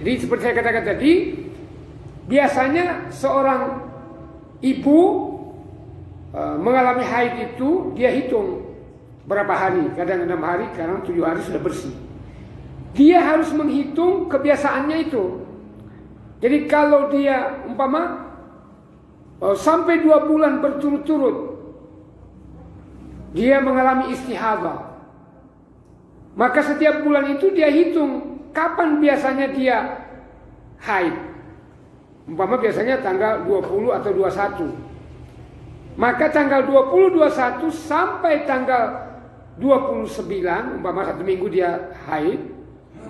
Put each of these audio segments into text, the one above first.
Jadi seperti saya katakan tadi, biasanya seorang ibu mengalami haid itu dia hitung berapa hari, kadang 6 hari, kadang 7 hari sudah bersih. Dia harus menghitung kebiasaannya itu. Jadi kalau dia umpama sampai 2 bulan berturut-turut dia mengalami istihadah, maka setiap bulan itu dia hitung kapan biasanya dia haid. Umpama biasanya tanggal 20 atau 21. Maka tanggal 20, 21 sampai tanggal 29, umpama 1 minggu dia haid,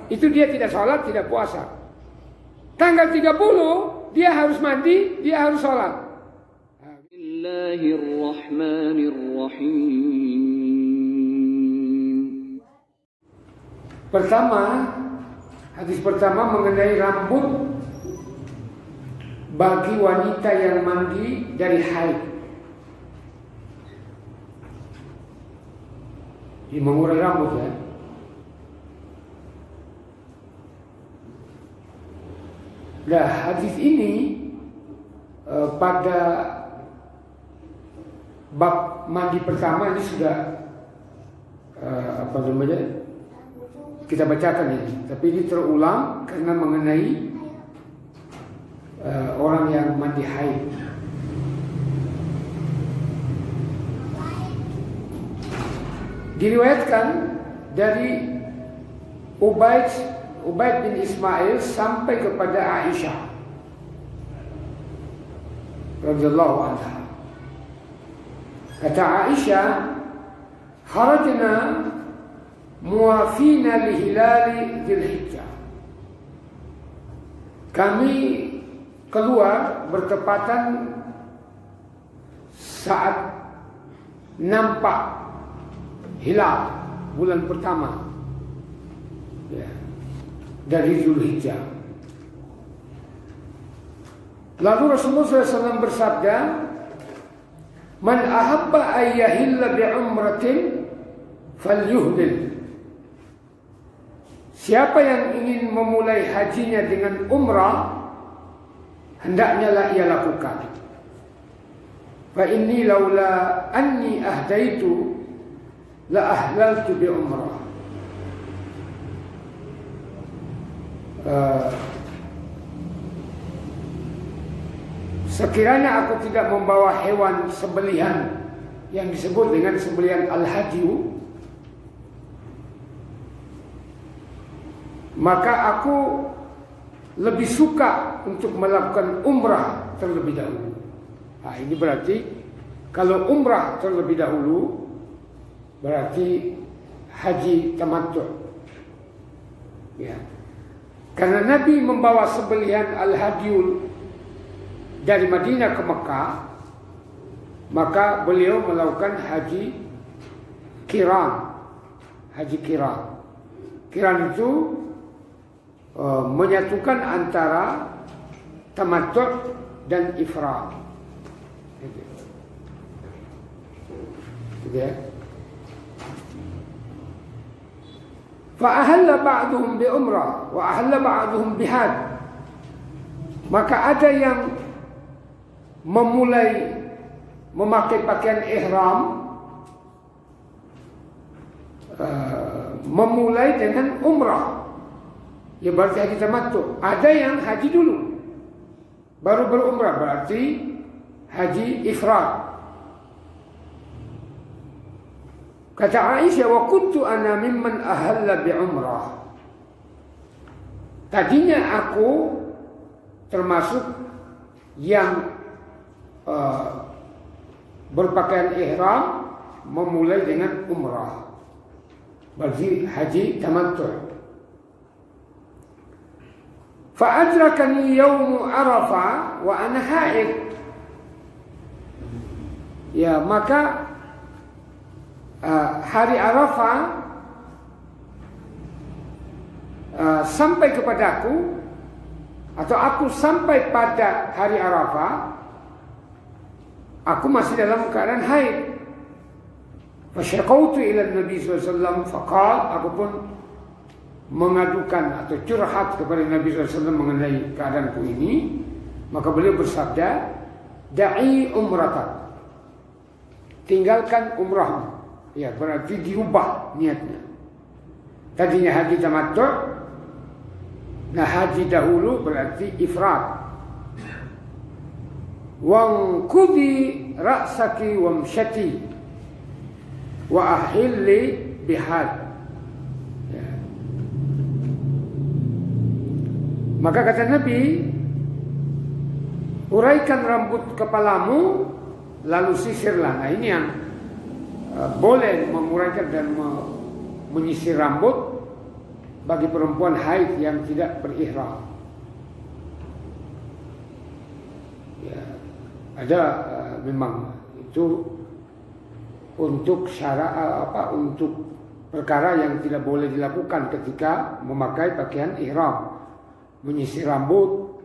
itu dia tidak sholat, tidak puasa. Tanggal 30 dia harus mandi, dia harus sholat. Pertama, hadis pertama mengenai rambut bagi wanita yang mandi dari haid. Ini mengurai rambut ya. Nah, hadis ini pada bab mandi pertama ini sudah kita bacakan ini. Tapi ini terulang karena mengenai orang yang mandi haid. Diriwayatkan dari Ubaid bin Ismail sampai kepada Aisyah radhiyallahu anha. Kata Aisyah, kharajna muwafina li hilali Dzulhijjah. Kami keluar bertepatan saat nampak hilal bulan pertama ya, dari Dzulhijjah. Lalu Rasulullah SAW bersabda, man ahabba ayyahilla bi'umratin falyuhdil. Siapa yang ingin memulai hajinya dengan umrah, hendaknya lah ia lakukan. Fa inni laula anni ahdaitu la ahlaltu bi umrah. Sekiranya aku tidak membawa hewan sembelihan yang disebut dengan sembelihan al-hadyu, maka aku lebih suka untuk melakukan umrah terlebih dahulu. Nah, ini berarti kalau umrah terlebih dahulu berarti haji tamattu. Ya. Karena Nabi membawa sembelihan al-hadyul dari Madinah ke Mekah, maka beliau melakukan haji qiran. Haji qiran. Qiran itu menyatukan antara tamattu dan ifrad. Gitu ya. Fa ahalla ba'duhum bi umrah wa ahalla ba'duhum bi hajj. Maka ada yang memulai memakai pakaian ihram, memulai dengan umrah, ya berarti haji tamattu. Ada yang haji dulu baru berumrah, berarti haji ifrad. Kata Aisyah, wa kuntu ana mimman ahalla bi umrah. Tadinya aku termasuk yang berpakaian ihram memulai dengan umrah, berarti haji tamattu. Fa adrakani yaum Arafah wa ana haid. Ya, maka hari Arafah sampai kepadaku, atau aku sampai pada hari Arafah, aku masih dalam keadaan haid. Fasyaqautu ila Nabi sallallahu alaihi wasallam, faqal, aku pun mengadukan atau curhat kepada Nabi SAW mengenai keadaanku ini, maka beliau bersabda, da'i umratak, tinggalkan umrahmu. Ya, berarti diubah niatnya. Tadinya haji tamattu', nah haji dahulu berarti ifrad. Wangkudi ra'saki wamsyati wa ahilli bihad. Ya. Maka kata Nabi, uraikan rambut kepalamu lalu sisirlah. Nah ini yang boleh menguraikan dan menyisir rambut bagi perempuan haid yang tidak berihram. Ya, ada memang itu untuk untuk perkara yang tidak boleh dilakukan ketika memakai pakaian ihram, menyisir rambut,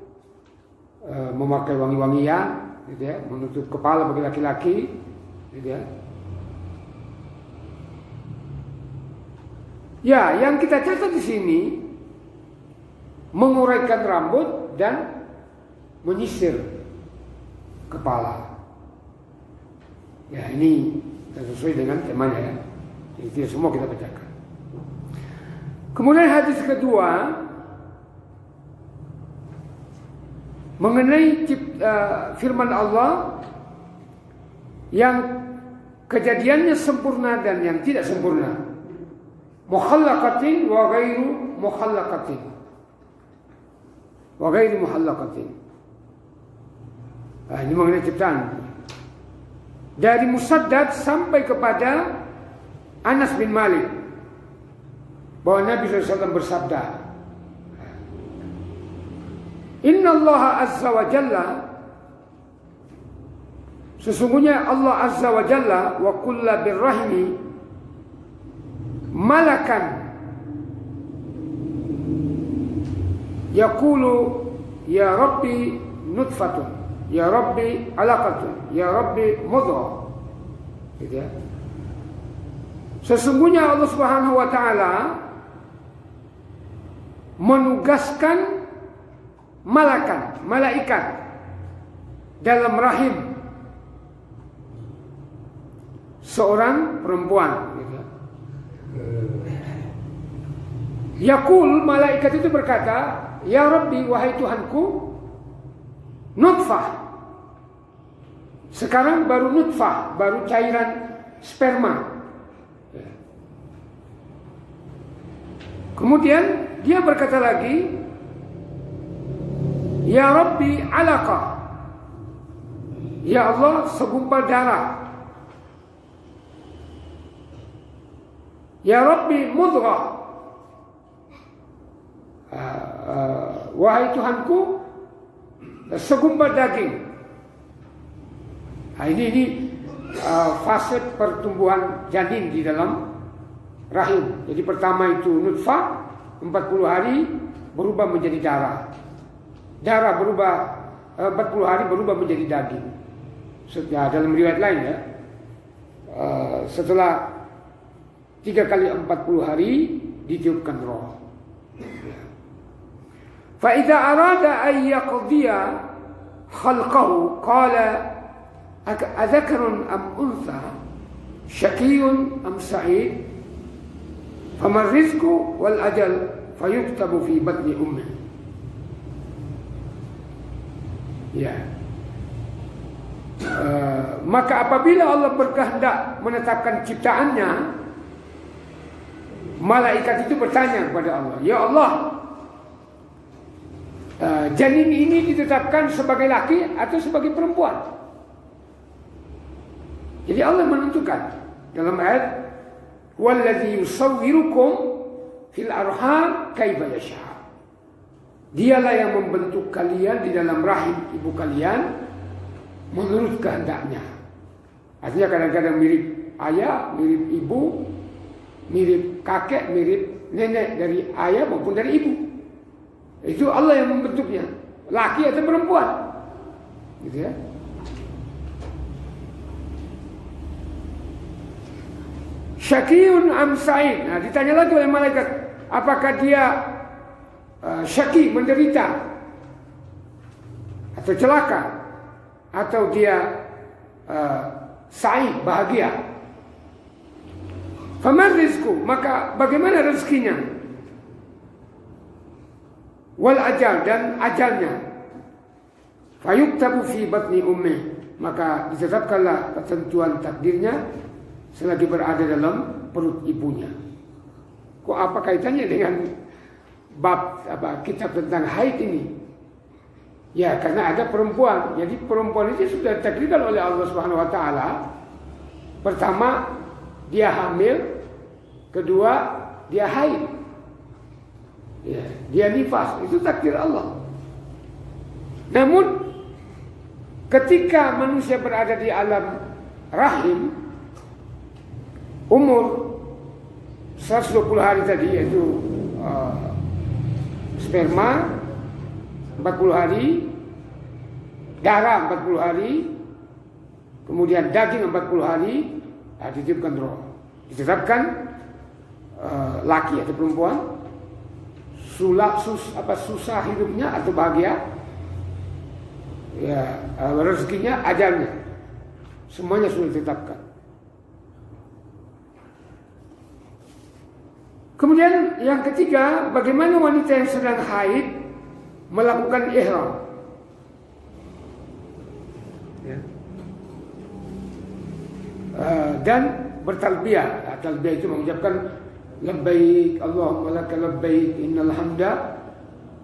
memakai wangi-wangian, gitu ya, menutup kepala bagi laki-laki, gitu ya. Ya, yang kita catat di sini menguraikan rambut dan menyisir kepala. Ya, ini sesuai dengan temanya ya. Itu semua kita bacakan. Kemudian hadis kedua mengenai firman Allah yang kejadiannya sempurna dan yang tidak sempurna. Mukhallaqatin wa ghairu mukhallaqatin. Wa ghairu mukhallaqatin. Ini mengenai ciptaan. Dari Musaddad sampai kepada Anas bin Malik bahwa Nabi SAW bersabda, Inna Allah Azza wa Jalla, sesungguhnya Allah Azza wa Jalla wa kulla birrahmi malakan yaqulu ya Rabbi nutfatun, ya Rabbi alaqatun, ya Rabbi mudghah. Gitu ya. Sesungguhnya Allah Subhanahu wa taala menugaskan malaikat dalam rahim seorang perempuan. Gitu. Yaqul, malaikat itu berkata, ya Rabbi, wahai Tuhanku, nutfah. Sekarang baru nutfah, baru cairan sperma. Kemudian dia berkata lagi, ya Rabbi alaqah, ya Allah segumpal darah, ya Rabbi mudghah, wahai Tuhanku segumpal daging. Nah, ini fase pertumbuhan janin di dalam rahim. Jadi pertama itu nutfah, 40 hari berubah menjadi darah. Darah berubah 40 hari berubah menjadi daging. Ya, dalam riwayat lain ya, setelah 3 kali 40 hari ditiupkan roh. Fa idza arada an yaqdiya khalqahu qala adzakarun am untha, syaqiyun am sa'id, famar rizqu wal ajal fayuktabu fi batni ummi. Ya. Maka apabila Allah berkehendak menetapkan ciptaannya, malaikat itu bertanya kepada Allah, ya Allah, janin ini ditetapkan sebagai laki atau sebagai perempuan? Jadi Allah menentukan dalam ayat, wallazi yusawwirukum fil arham kaifa yasha. Dialah yang membentuk kalian di dalam rahim ibu kalian menurut kehendaknya. Artinya kadang-kadang mirip ayah, mirip ibu, mirip kakek, mirip nenek dari ayah maupun dari ibu. Itu Allah yang membentuknya, laki atau perempuan. Gitu ya. Syaqiyun am sa'id. Nah, ditanya lagi oleh malaikat, apakah dia syaki, menderita atau celaka, atau dia sa'id, bahagia. Faman rizku, maka bagaimana rezekinya? Wal ajal, dan ajalnya. Fayuktabu fi batni ummi, maka ditetapkanlah ketentuan takdirnya selagi berada dalam perut ibunya. Kok apa kaitannya dengan bab kitab tentang haid ini? Ya, karena ada perempuan. Jadi perempuan itu sudah ditakdirkan oleh Allah Subhanahu wa taala. Pertama, dia hamil, kedua dia haid. Ya, dia nifas, itu takdir Allah. Namun ketika manusia berada di alam rahim, umur 120 hari tadi, yaitu sperma 40 hari, darah 40 hari, kemudian daging 40 hari, dititipkan roh. Ditetapkan laki atau perempuan, susah hidupnya atau bahagia, ya, rezekinya, ajalnya, semuanya sudah ditetapkan. Kemudian yang ketiga, bagaimana wanita yang sedang haid melakukan ihram. Ya. Dan bertalbiyah. Talbiyah itu mengucapkan labbaik Allahumma laka labbaik innal hamda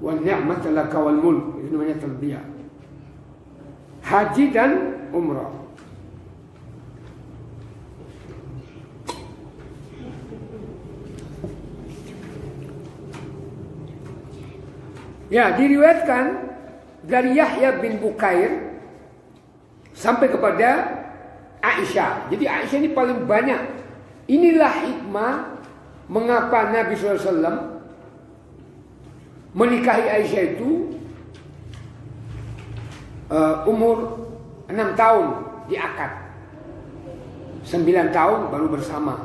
wan ni'mata laka wal mulk. Itu namanya talbiyah. Haji dan umrah. Ya, diriwayatkan dari Yahya bin Bukair sampai kepada Aisyah. Jadi Aisyah ini paling banyak. Inilah hikmah mengapa Nabi SAW menikahi Aisyah itu umur 6 tahun di akad, 9 tahun baru bersama.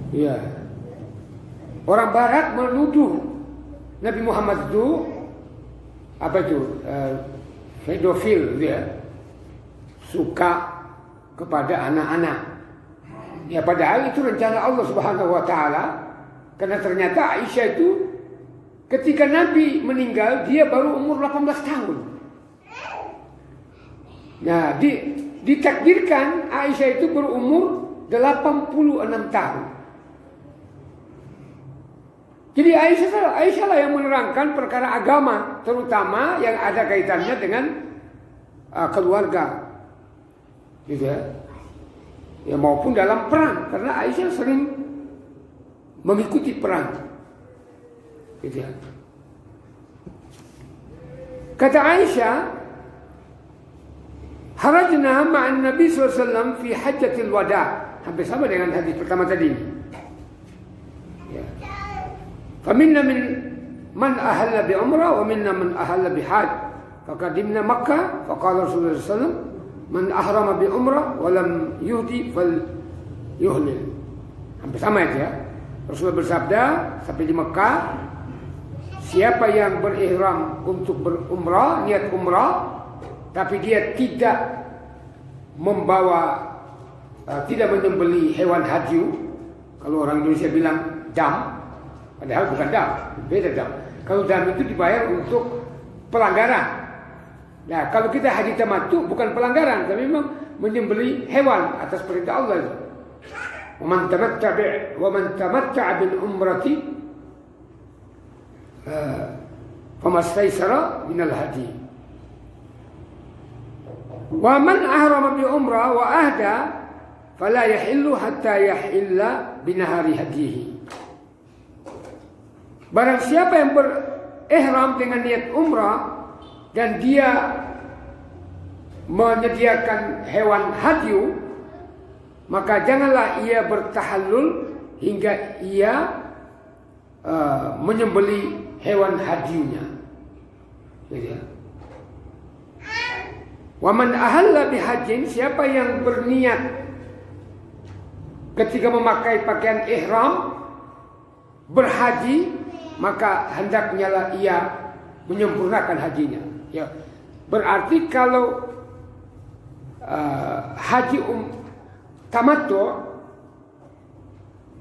Ya. Orang Barat menuduh Nabi Muhammad itu pedofil, dia suka kepada anak-anak. Ya, padahal itu rencana Allah Subhanahu wa taala. Karena ternyata Aisyah itu ketika Nabi meninggal dia baru umur 18 tahun. Nah, ditakdirkan Aisyah itu berumur 86 tahun. Jadi Aisyah lah yang menerangkan perkara agama, terutama yang ada kaitannya dengan keluarga, gitu ya. Ya, maupun dalam perang, karena Aisyah sering mengikuti perang, gitu ya. Kata Aisyah, harajna ma'an Nabi SAW fi hajjatil wada, hampir sama dengan hadis pertama tadi. Ya. Faminna man ahalla bi umrah wa minna man ahalla bi hajj. Faqadimna Makkah, faqala Rasulullah SAW, man ahrama bi umrah wa lam yuhdi fal yuhlil. Hampir sama itu ya. Rasulullah bersabda sampai di Makkah, siapa yang berihram untuk berumrah, niat umrah, tapi dia tidak membawa, tidak menyembelih hewan haji. Kalau orang Indonesia bilang dam, padahal bukan dam, beda dam. Kalau dam itu dibayar untuk pelanggaran. Nah, kalau kita haji tamattu bukan pelanggaran, tapi memang menyembelih hewan atas perintah Allah. Wa man tamatta'a bil umrati famastaysara minal haji. Wa man ahrama bi umrah wa ahda fala yahillu hatta yahilla binahari hadihi. Barang siapa yang berihram dengan niat umrah dan dia menyediakan hewan hadyu, maka janganlah ia bertahallul hingga ia menyembelih hewan hadyunya. Jadi, wa man ahalla bihajjin, siapa yang berniat ketika memakai pakaian ihram berhaji, maka hendaknya ia menyempurnakan hajinya. Ya, berarti kalau haji tamattu,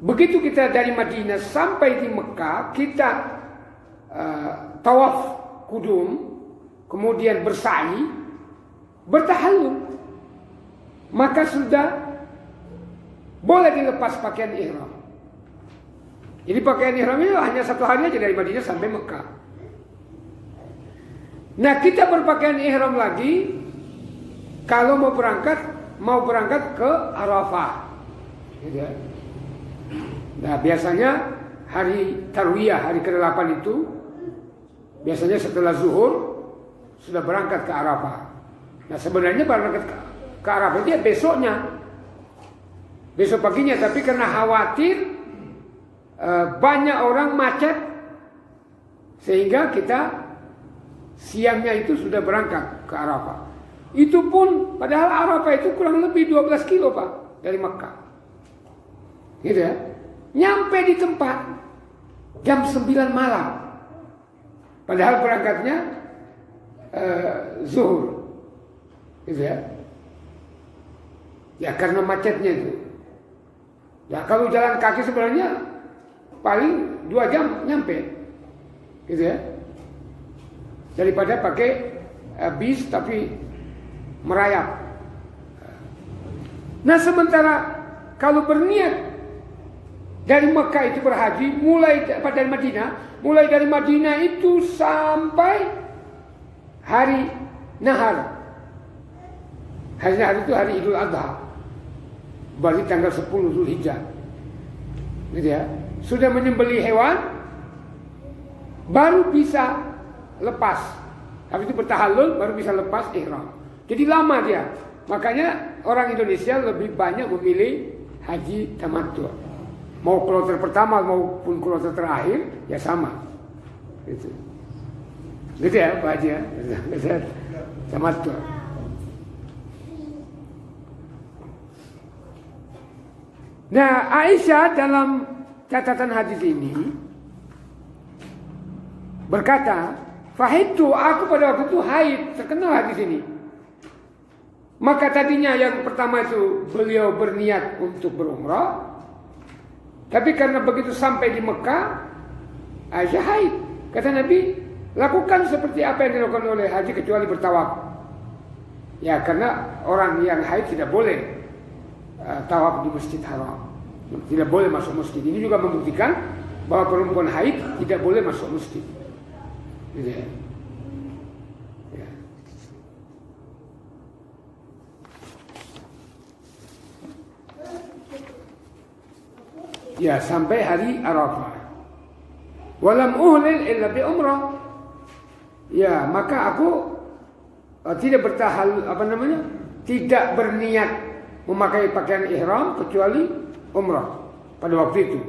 begitu kita dari Madinah sampai di Mekah, kita tawaf kudum, kemudian bersa'i, bertahallul, maka sudah boleh dilepas pakaian ihram. Jadi pakaian ihram itu hanya 1 hari aja dari Madinah sampai Mekah. Nah, kita berpakaian ihram lagi kalau mau berangkat ke Arafah. Gitu ya. Nah, biasanya hari Tarwiyah, hari ke-8 itu, biasanya setelah zuhur sudah berangkat ke Arafah. Nah, sebenarnya berangkat ke Arafah itu ya besoknya, besok paginya, tapi karena khawatir banyak orang macet, sehingga kita siangnya itu sudah berangkat ke Arafah. Itu pun padahal Arafah itu kurang lebih 12 kilo Pak dari Mekah. Gitu ya. Nyampe di tempat jam 9 malam. Padahal berangkatnya zuhur. Gitu ya. Ya karena macetnya itu. Ya kalau jalan kaki sebenarnya paling 2 jam nyampe. Gitu ya. Daripada pakai bis tapi merayap. Nah, sementara kalau berniat dari Mekah itu berhaji, dari Madinah itu sampai hari Nahar. Hari Nahar itu hari Idul Adha. Berarti tanggal 10 Zulhijjah. Gitu ya. Sudah menyembelih hewan, baru bisa lepas. Habis itu bertahallul, baru bisa lepas ihram. Jadi lama dia. Makanya orang Indonesia lebih banyak memilih haji tamattu. Mau kloter pertama maupun kloter terakhir, ya sama. Gitu. Gitu ya Pak Haji ya. Tamattu. Nah, Aisyah dalam catatan hadis ini berkata, "Fahidtu, aku pada waktu itu haid." Terkenal hadis ini. Maka tadinya yang pertama itu beliau berniat untuk berumrah, tapi karena begitu sampai di Mekah, Aisyah haid. Kata Nabi, lakukan seperti apa yang dilakukan oleh haji kecuali bertawaf. Ya, karena orang yang haid tidak boleh tawaf di Masjid Haram, tidak boleh masuk masjid. Ini juga membuktikan bahwa perempuan haid tidak boleh masuk masjid. Gitu ya. Ya, sampai hari Arafah. Walam uhlil illa bi umrah. Ya, maka aku tidak tidak berniat memakai pakaian ihram kecuali umrah pada waktu itu.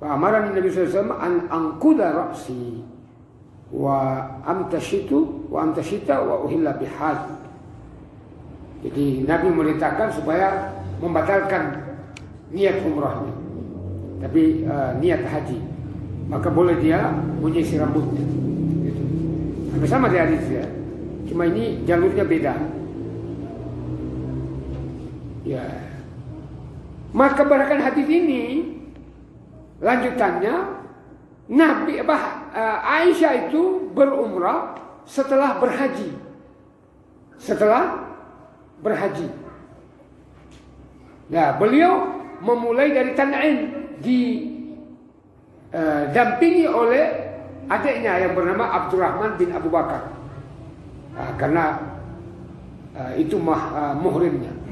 Fa amarani Nabi sallallahu alaihi wasallam an anquda ra'si wa amtashita wa uhilla bihaj. Jadi Nabi memerintahkan supaya membatalkan niat umrahnya, tapi niat haji, maka boleh dia menyisir rambutnya. Gitu. Hampir sama di hadis ya, cuma ini jalurnya beda. Ya, maka berdasarkan hadis ini lanjutannya Aisyah itu berumrah setelah berhaji. Nah, beliau memulai dari Tan'im, didampingi oleh adiknya yang bernama Abdurrahman bin Abu Bakar. Karena itu muhrimnya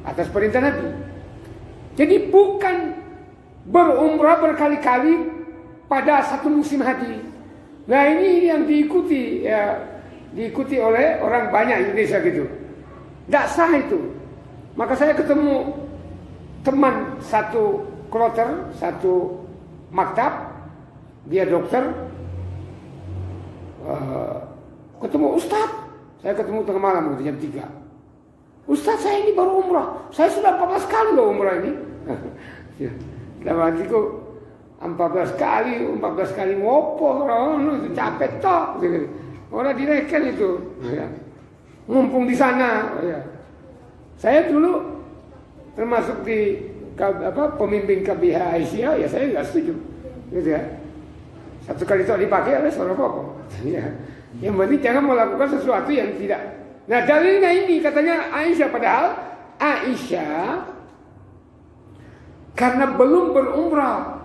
atas perintah Nabi. Jadi bukan berumrah berkali-kali pada satu musim haji. Nah, ini yang diikuti oleh orang banyak Indonesia gitu. Tidak sah itu. Maka saya ketemu teman satu kloter, satu maktab, dia dokter, ketemu Ustadz. Saya ketemu tengah malam jam 3. Ustadz, saya ini baru umrah. Saya sudah 14 kali loh umrah ini. Dalam hatiku, 14 kali ngopo orang itu capek tok gitu. Orang direken itu ya. Ngumpung di sana ya. Saya dulu termasuk di pemimpin KBH Aisyah, ya saya nggak setuju gitu ya. Satu kali itu dipakai oleh seorang pokok ya. Yang penting jangan melakukan sesuatu yang tidak. Nah dalilnya ini katanya Aisyah, padahal Aisyah karena belum berumrah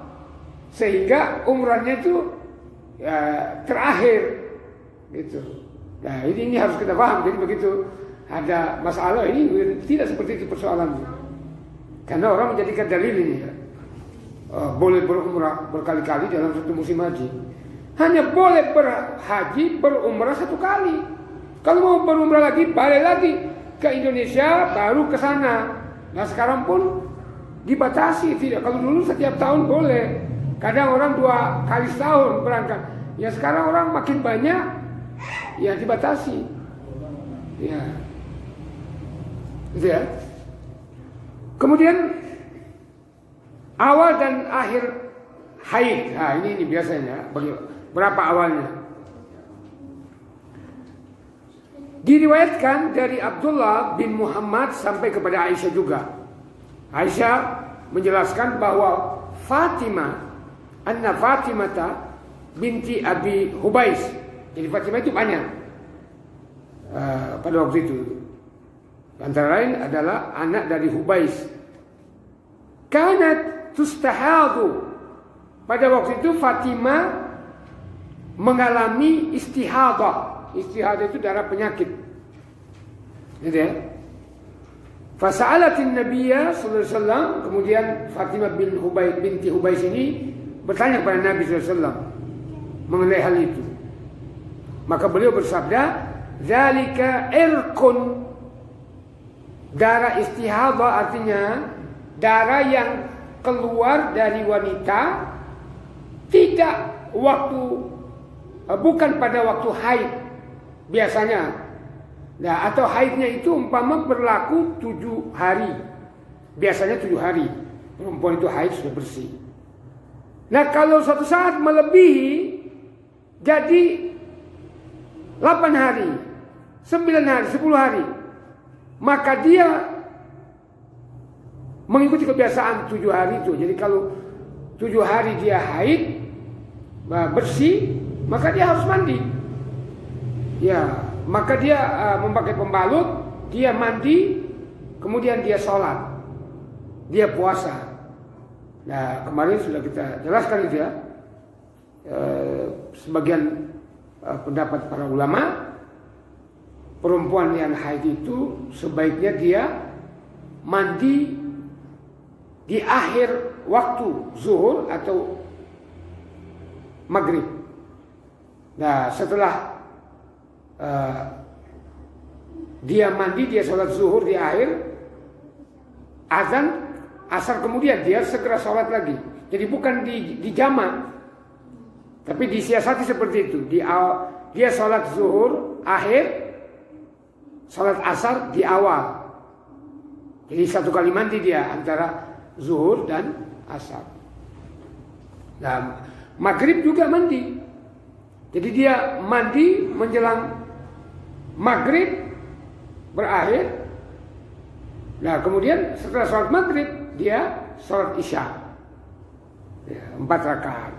sehingga umrahnya itu ya, terakhir gitu. Nah ini harus kita paham. Jadi begitu ada masalah ini tidak seperti itu persoalannya. Karena orang menjadikan dalil ini ya. Boleh berumrah berkali-kali dalam satu musim haji. Hanya boleh berumrah satu kali. Kalau mau berumrah lagi balik lagi ke Indonesia baru ke sana. Nah sekarang pun dibatasi tidak. Kalau dulu setiap tahun boleh. Kadang orang 2 kali setahun berangkat. Ya sekarang orang makin banyak, ya dibatasi. Ya, gitu ya. Kemudian awal dan akhir haid. Nah ini biasanya. Berapa awalnya? Diriwayatkan dari Abdullah bin Muhammad sampai kepada Aisyah juga. Aisyah menjelaskan bahwa Anna Fatimata binti Abi Hubais. Jadi Fatimah itu banyak pada waktu itu. Antara lain adalah anak dari Hubais. Kanat tustahadu. Pada waktu itu Fatimah mengalami istihadah. Istihadah itu darah penyakit. Gitu ya. Fasa'alatin Nabiyya sallallahu alaihi wasallam. Kemudian Fatimah binti Hubais ini bertanya kepada Nabi sallallahu alaihi wasallam mengenai hal itu. Maka beliau bersabda, "Zalika irqun." Darah istihadah artinya darah yang keluar dari wanita bukan pada waktu haid biasanya. Nah, atau haidnya itu umpama berlaku 7 hari. Biasanya 7 hari. Perempuan itu haid sudah bersih. Nah, kalau suatu saat melebihi jadi 8 hari, 9 hari, 10 hari, maka dia mengikuti kebiasaan 7 hari itu. Jadi kalau 7 hari dia haid bersih, maka dia harus mandi. Ya, maka dia memakai pembalut, dia mandi, kemudian dia sholat, dia puasa. Nah, kemarin sudah kita jelaskan itu ya. Sebagian pendapat para ulama, perempuan yang haid itu sebaiknya dia mandi di akhir waktu zuhur atau maghrib. Nah, setelah dia mandi, dia sholat zuhur di akhir, azan asar, kemudian dia segera sholat lagi. Jadi bukan di jamak, tapi disiasati seperti itu. Dia sholat zuhur akhir, sholat asar di awal. Jadi 1 kali mandi dia antara zuhur dan asar. Nah, maghrib juga mandi. Jadi dia mandi menjelang maghrib berakhir. Nah, kemudian setelah sholat maghrib dia sholat isya, ya, 4 rakaat.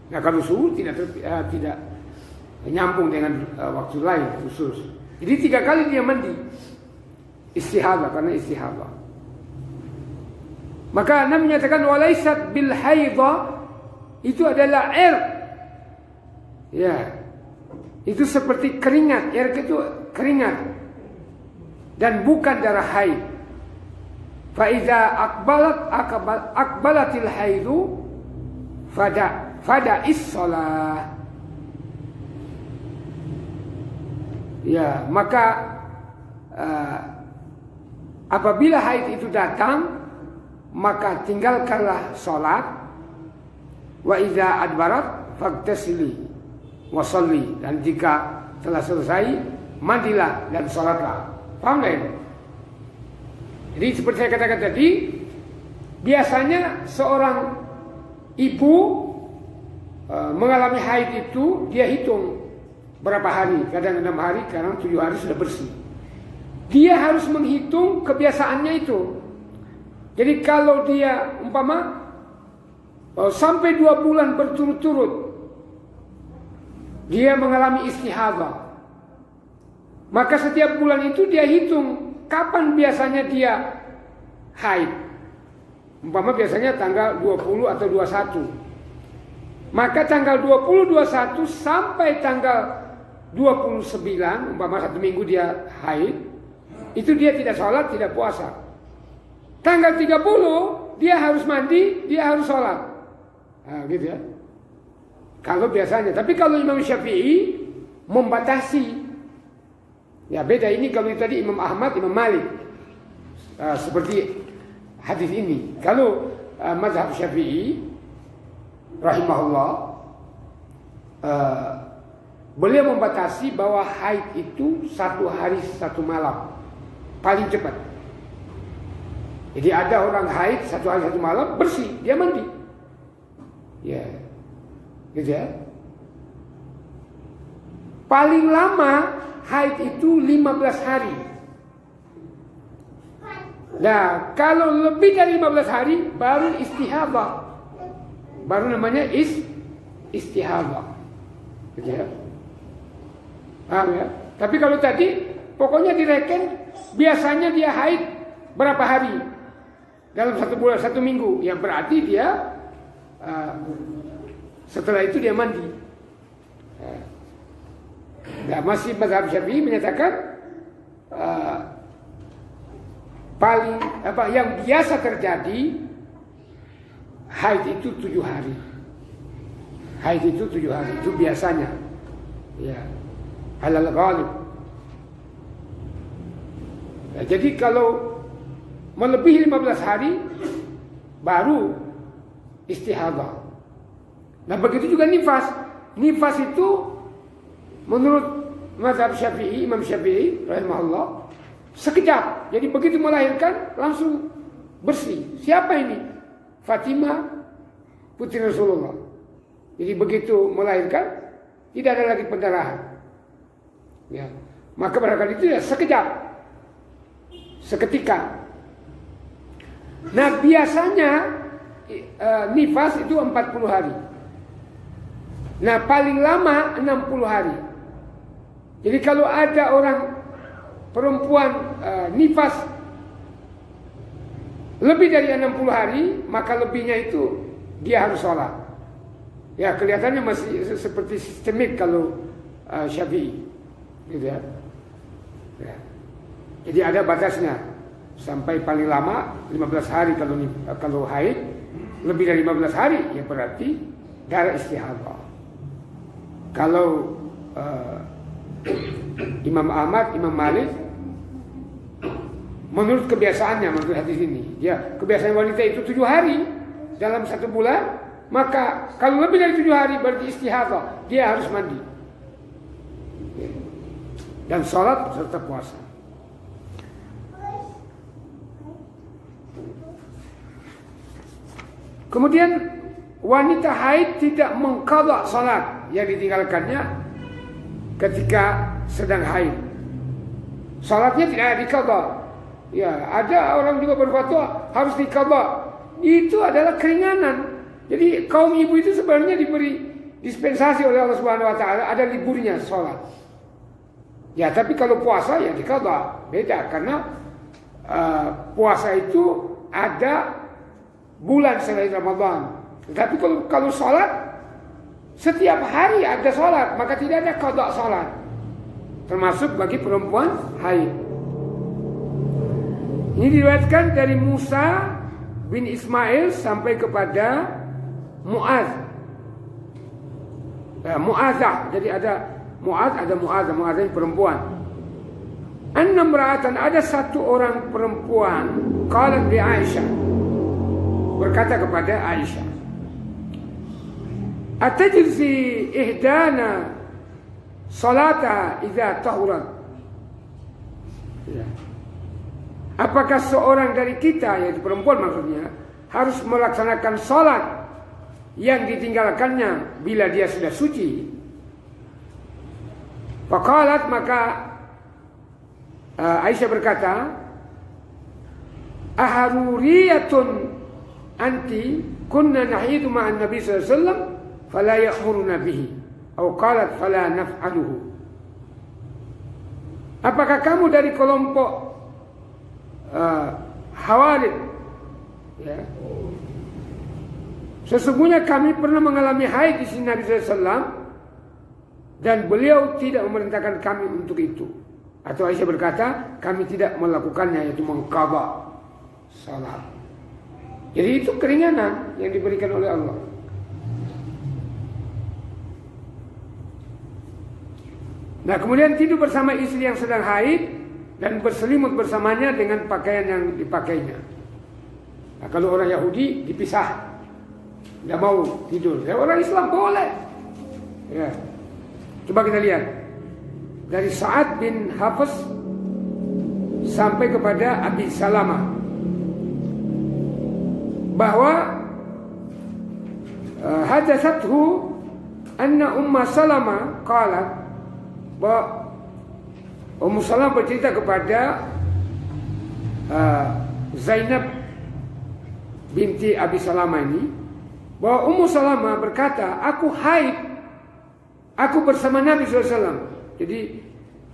Nah, kalau zuhur tidak nyambung dengan waktu lain khusus. Jadi 3 kali dia mandi istihadah, karena istihadah. Maka Nabi menyatakan walaisat bil haidha, itu adalah air. Ya, itu seperti keringat. Air itu keringat dan bukan darah haid. Fa iza aqbalatil haidu fada is-shalah. Ya, maka apabila haid itu datang, maka tinggalkanlah sholat. Wa iza adbarat fagtasili wa sholli. Dan jika telah selesai, mandilah dan sholatlah. Paham gak ini? Jadi seperti saya katakan tadi, biasanya seorang ibu mengalami haid itu dia hitung berapa hari, kadang 6 hari, kadang 7 hari sudah bersih. Dia harus menghitung kebiasaannya itu. Jadi kalau dia umpama sampai 2 bulan berturut-turut dia mengalami istihadah, maka setiap bulan itu dia hitung kapan biasanya dia haid. Umpama biasanya tanggal 20 atau 21. Maka tanggal 20, 21 sampai tanggal 29, umpama 1 minggu dia haid, itu dia tidak sholat, tidak puasa. Tanggal 30 dia harus mandi, dia harus sholat. Nah, gitu ya. Kalau biasanya, tapi kalau Imam Syafi'i membatasi. Ya beda ini kalau tadi Imam Ahmad, Imam Malik. Seperti hadis ini. Kalau mazhab Syafi'i rahimahullah, beliau membatasi bahwa haid itu 1 hari 1 malam paling cepat. Jadi ada orang haid 1 hari 1 malam bersih, dia mandi. Ya, gitu ya. Paling lama haid itu 15 hari. Nah, kalau lebih dari 15 hari baru istihadah. Baru namanya istihadah. Gitu ya. Paham ya? Tapi kalau tadi pokoknya direken biasanya dia haid berapa hari dalam 1 bulan, 1 minggu. Yang berarti dia setelah itu dia mandi. Nah, masih mazhab Syafi'i menyatakan paling yang biasa terjadi haid itu 7 hari. Haid itu 7 hari itu biasanya. Ya. Halal ghalib. Ya, jadi kalau melebihi 15 hari baru istihadah. Nah, begitu juga nifas. Nifas itu menurut mazhab Syafi'i, Imam Syafi'i rahimahullah, sekejap. Jadi begitu melahirkan langsung bersih. Siapa ini? Fatimah putri Rasulullah. Jadi begitu melahirkan tidak ada lagi pendarahan. Ya. Maka pada itu ya sekejap. Seketika. Nah, biasanya nifas itu 40 hari. Nah, paling lama 60 hari. Jadi kalau ada orang perempuan nifas lebih dari 60 hari, maka lebihnya itu dia harus sholat. Ya, kelihatannya masih seperti sistemik kalau Syafi'i, gitu ya. Ya. Jadi ada batasnya. Sampai paling lama 15 hari kalau haid, lebih dari 15 hari ya berarti darah istihadah. Kalau Imam Ahmad, Imam Malik, menurut kebiasaannya, menurut hadis ini, ya kebiasaan wanita itu 7 hari dalam 1 bulan, maka kalau lebih dari 7 hari berarti istihadah, dia harus mandi dan sholat serta puasa. Kemudian wanita haid tidak mengqadha salat yang ditinggalkannya ketika sedang haid. Salatnya tidak diqadha. Ya, ada orang juga berfatwa harus diqadha. Itu adalah keringanan. Jadi kaum ibu itu sebenarnya diberi dispensasi oleh Allah Subhanahu wa taala, ada liburnya salat. Ya, tapi kalau puasa ya diqadha. Beda karena puasa itu ada bulan selain Ramadan. Tapi kalau sholat setiap hari ada sholat, maka tidak ada qadha sholat. Termasuk bagi perempuan haid. Ini diriwayatkan dari Musa bin Ismail sampai kepada Mu'adz. Mu'adzah. Jadi ada Mu'adz, ada Mu'adzah. Mu'adzah ini perempuan. Annam ra'atan, ada satu orang perempuan, qalat bi Aisyah, berkata kepada Aisyah, atajzi ihdana salata idza tahurat. Ya. Apakah seorang dari kita, yaitu perempuan maksudnya, harus melaksanakan salat yang ditinggalkannya bila dia sudah suci. Faqalat, maka Aisyah berkata, aharuriyatun anti kunna nahidu ma'an Nabi sallallahu alaihi wasallam fala ya'muruna bihi atau qalat fala naf'aluhu. Apakah kamu dari kelompok Hawalid? Ya. Sesungguhnya kami pernah mengalami haid di sini Nabi sallallahu alaihi wasallam dan beliau tidak memerintahkan kami untuk itu. Atau Aisyah berkata, kami tidak melakukannya, yaitu mengqadha salat. Jadi itu keringanan yang diberikan oleh Allah. Nah, kemudian tidur bersama istri yang sedang haid dan berselimut bersamanya dengan pakaian yang dipakainya. Nah, kalau orang Yahudi dipisah, tidak mau tidur. Ya, orang Islam boleh. Ya. Coba kita lihat dari Sa'ad bin Hafiz sampai kepada Abi Salamah bahwa hadatsathu anna Ummu Salamah qalat, bahwa Ummu Salamah bercerita kepada Zainab binti Abi Salamah ini bahwa Ummu Salamah berkata, aku haid, aku bersama Nabi SAW. Jadi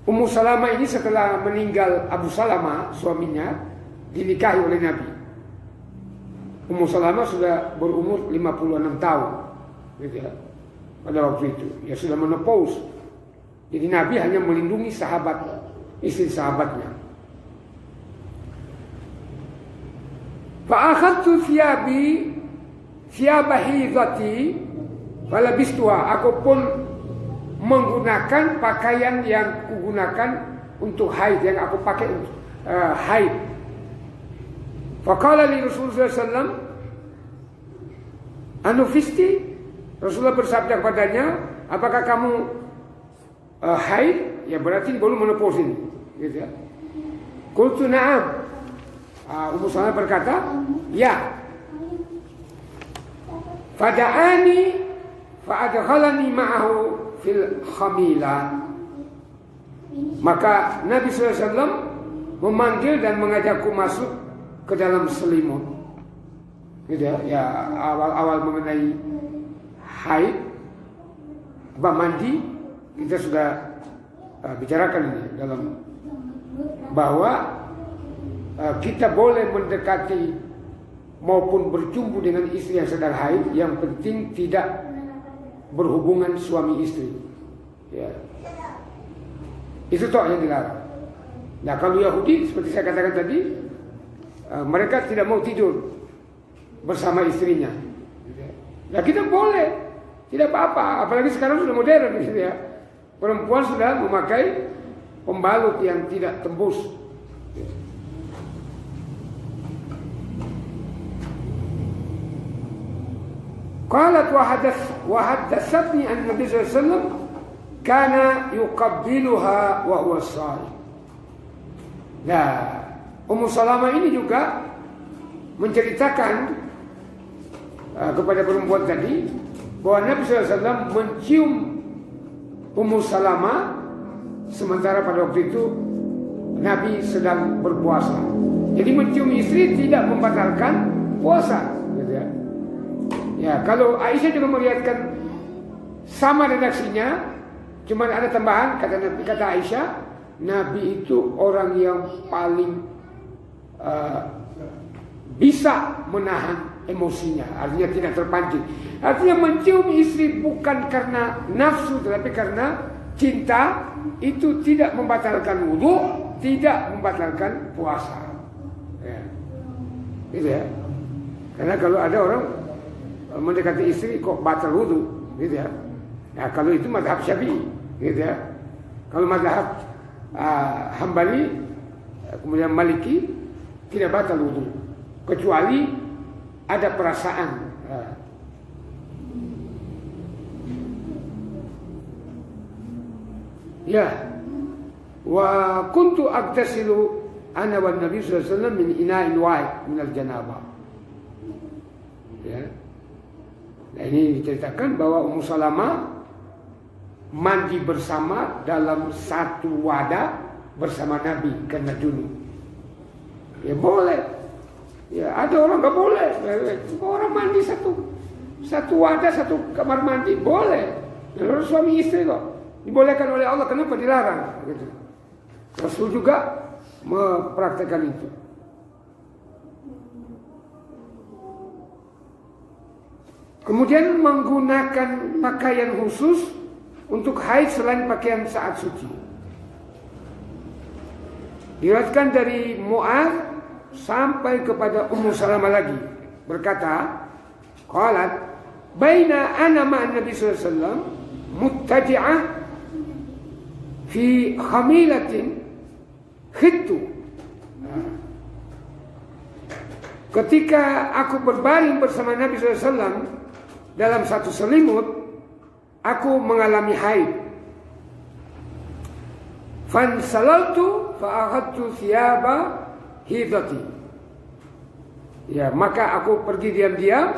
Ummu Salamah ini setelah meninggal Abu Salamah suaminya dinikahi oleh Nabi. Ummu Salamah sudah berumur 56 tahun gitu ya, pada waktu itu. Ya sudah menopause. Jadi Nabi hanya melindungi sahabat, istri sahabatnya. Fa'akhadtu thiyaba hidhati falabistuha. Aku pun menggunakan pakaian yang kugunakan untuk haid, yang aku pakai untuk haid. Faqala li Rasulullah SAW, anufisti? Rasulullah bersabda kepadanya, apakah kamu haid? Ya berarti baru menopause ini, gitu ya. Qultu na'am. Ummu Salamah berkata, ya. Fada'ani fa'adkhalani ma'ahu fil khamila. Maka Nabi SAW memanggil dan mengajakku masuk ke dalam selimut. Gitu ya, awal-awal mengenai haid, mandi, kita sudah bicarakan ini dalam bahwa kita boleh mendekati maupun berjumpa dengan istri yang sedang haid, yang penting tidak berhubungan suami istri. Ya. Itu toh yang dilarang. Nah, kalau Yahudi seperti saya katakan tadi, mereka tidak mau tidur bersama istrinya. Nah, kita boleh, tidak apa-apa. Apalagi sekarang sudah modern, gitu ya. Perempuan sudah memakai pembalut yang tidak tembus. Qalat wa haddatsatni an Nabi sallallahu alaihi wasallam kana yuqabbiluha wa huwa shaim. Nah, Ummu Salamah ini juga menceritakan kepada perempuan tadi bahwa Nabi SAW mencium Ummu Salamah sementara pada waktu itu Nabi sedang berpuasa. Jadi mencium istri tidak membatalkan puasa, gitu ya. Ya, kalau Aisyah juga melihatkan sama redaksinya, cuman ada tambahan kata Aisyah, Nabi itu orang yang paling bisa menahan emosinya, artinya tidak terpancing. Artinya mencium istri bukan karena nafsu, tetapi karena cinta, itu tidak membatalkan wudu, tidak membatalkan puasa. Ya. Gitu ya. Karena kalau ada orang mendekati istri kok batal wudu, gitu ya. Nah, kalau itu mazhab Syafi'i, gitu ya. Kalau mazhab Hambali kemudian Maliki tidak batal wudu kecuali ada perasaan. Ya, wa kuntu agtasilu ana wan Nabi sallallahu alaihi wasallam min ina'in wahid min al-janabah. Ya. Nah, ini diceritakan bahwa Ummu Salamah mandi bersama dalam satu wadah bersama Nabi karena junub. Ya boleh. Ya ada orang nggak boleh. Orang mandi satu wadah, satu kamar mandi boleh. Lalu suami istri kok dibolehkan oleh Allah, kenapa dilarang? Gitu. Rasul juga mempraktekkan itu. Kemudian menggunakan pakaian khusus untuk haid selain pakaian saat suci. Diriwayatkan dari Mu'adz sampai kepada Ummu Salamah lagi berkata, qalat baina ana ma'an Nabi sallallahu alaihi wasallam muttaji'ah fi khamilatin khittu. Ketika aku berbaring bersama Nabi sallallahu alaihi wasallam dalam satu selimut, aku mengalami haid. Fansalaltu fa'akhadtu thiyaba hidati. Ya, maka aku pergi diam-diam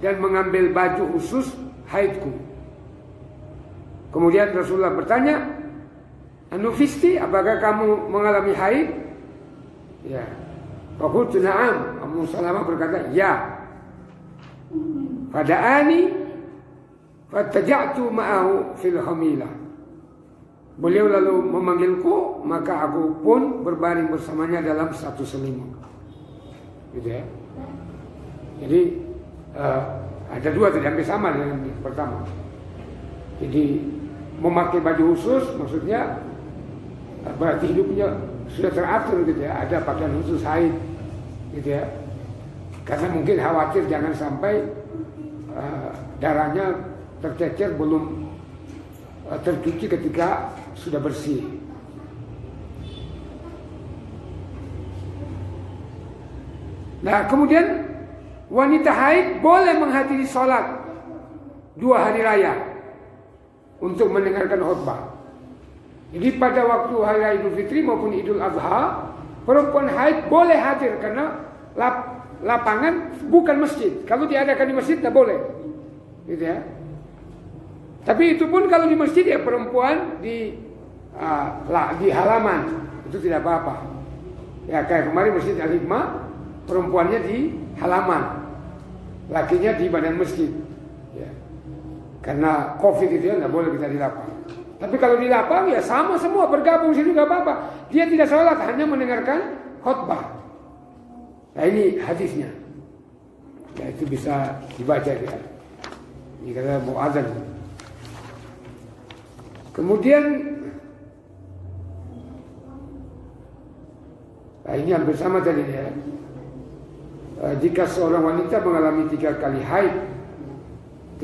dan mengambil baju khusus haidku. Kemudian Rasulullah bertanya, "Anufisti, apakah kamu mengalami haid?" Ya. Faqultu na'am. Ummu Salamah berkata, "Ya." Fada'ani fattaja'tu ma'ahu fil khamilah. Beliau lalu memanggilku, maka aku pun berbaring bersamanya dalam satu selimut. Gitu ya. Jadi ada dua, tidak hampir sama dengan yang pertama. Jadi memakai baju khusus maksudnya berarti hidupnya sudah teratur gitu ya. Ada pakaian khusus haid gitu ya. Karena mungkin khawatir jangan sampai darahnya tercecer belum tercuci ketika sudah bersih. Nah, kemudian wanita haid boleh menghadiri sholat 2 hari raya untuk mendengarkan khutbah. Jadi pada waktu hari raya Idul Fitri maupun Idul Adha, perempuan haid boleh hadir karena lapangan bukan masjid. Kalau diadakan di masjid tidak boleh, gitu ya. Tapi itu pun kalau di masjid ya perempuan di halaman itu tidak apa-apa. Ya kayak kemarin Masjid Al-Hikmah, perempuannya di halaman, lakinya di badan masjid. Ya. Karena COVID itu ya tidak boleh kita di lapang. Tapi kalau di lapang ya sama semua bergabung sini nggak apa-apa. Dia tidak sholat, hanya mendengarkan khutbah. Nah ini hadisnya. Ya itu bisa dibaca ya. Ini kata muadzin. Kemudian nah ini hampir sama tadi ya. Jika seorang wanita mengalami 3 kali haid,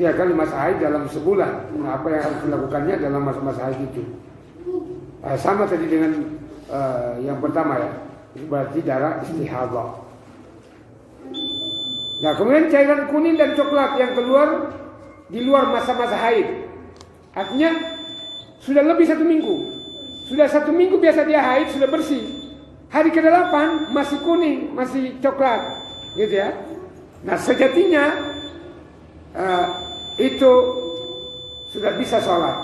3 kali masa haid dalam sebulan, nah, apa yang harus dilakukannya dalam masa-masa haid itu? Sama tadi dengan yang pertama ya, berarti darah istihadah. Nah kemudian cairan kuning dan coklat yang keluar di luar masa-masa haid, artinya sudah lebih 1 minggu. Sudah 1 minggu biasa dia haid, sudah bersih. Hari ke-8 masih kuning, masih coklat, gitu ya. Nah sejatinya itu sudah bisa sholat.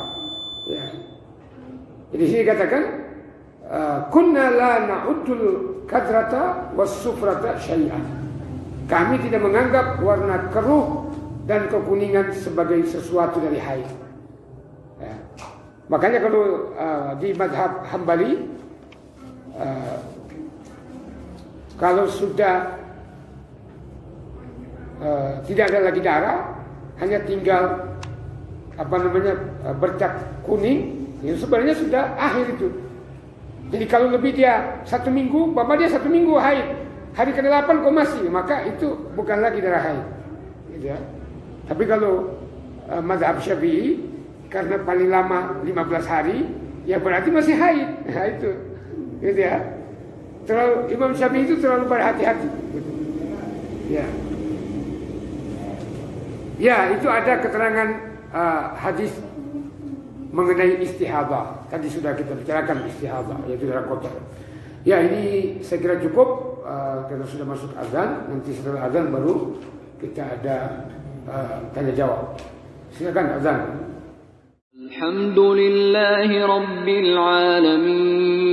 Ya. Jadi sini katakan, kunna la na'uddul kadrata was sufrata syai'an. Kami tidak menganggap warna keruh dan kekuningan sebagai sesuatu dari haid. Ya. Makanya kalau di mazhab Hambali, kalau sudah tidak ada lagi darah, hanya tinggal bercak kuning, itu sebenarnya sudah akhir itu. Jadi kalau lebih dia 1 minggu, bapak dia 1 minggu haid, hari ke-8 kok masih, maka itu bukan lagi darah haid, gitu ya. Tapi kalau mazhab Syafi'i, karena paling lama 15 hari, ya berarti masih haid. Nah itu, gitu ya. Imam Syafi'i itu terlalu berhati-hati. Gitu. Ya. Ya, itu ada keterangan hadis mengenai istihadah. Tadi sudah kita bicarakan istihadah, yaitu darah kotor. Ya, ini saya kira cukup karena sudah masuk azan. Nanti setelah azan baru kita ada tanya jawab. Silakan azan. Alhamdulillahi Rabbil Alamin.